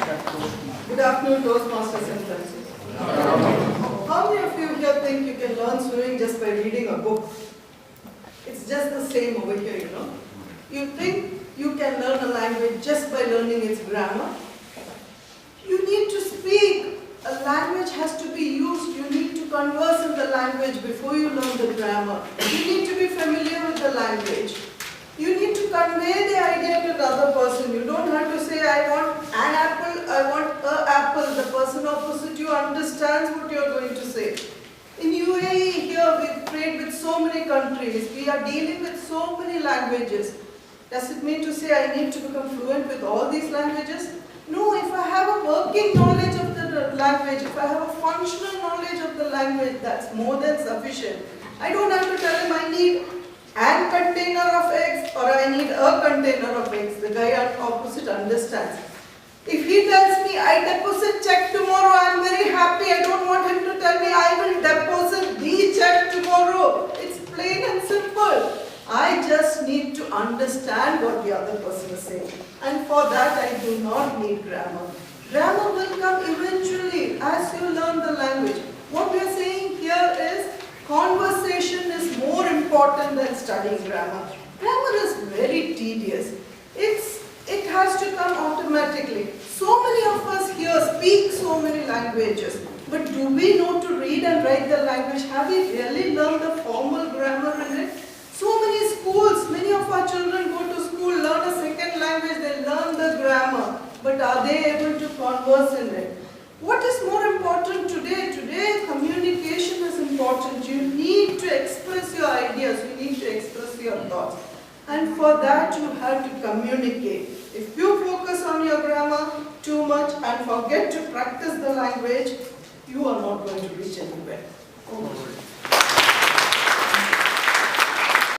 Good afternoon, Toastmasters and friends. How many of you here think you can learn swimming just by reading a book? It's just the same over here, you know. You think you can learn a language just by learning its grammar? You need to speak. A language has to be used. You need to converse in the language before you learn the grammar. You need to be familiar with the language. You need to convey the idea to another person. You don't have to say, I want an apple, I want an apple. The person opposite you understands what you are going to say. In UAE here, we trade with so many countries. We are dealing with so many languages. Does it mean to say I need to become fluent with all these languages? No, if I have a working knowledge of the language, if I have a functional knowledge of the language, that's more than sufficient. I don't have to tell him I need an container of eggs or I need a container of eggs. The guy opposite understands. If he tells me I deposit check tomorrow, I'm very happy. I don't want him to tell me I will deposit the check tomorrow. It's plain and simple. I just need to understand what the other person is saying. And for that I do not need grammar. Grammar will come eventually as you learn the language. What we are saying here is conversation is more important than studying grammar. Grammar is very tedious. It has to come automatically. So many of us here speak so many languages. But do we know to read and write the language? Have we really learned the formal grammar in it? So many schools, many of our children go to school, learn a second language, they learn the grammar. But are they able to converse in it? What is more important today? Today, communication is important. You need to express your ideas. You need to express your thoughts. And for that, you have to communicate. If you focus on your grammar too much and forget to practice the language, you are not going to reach anywhere.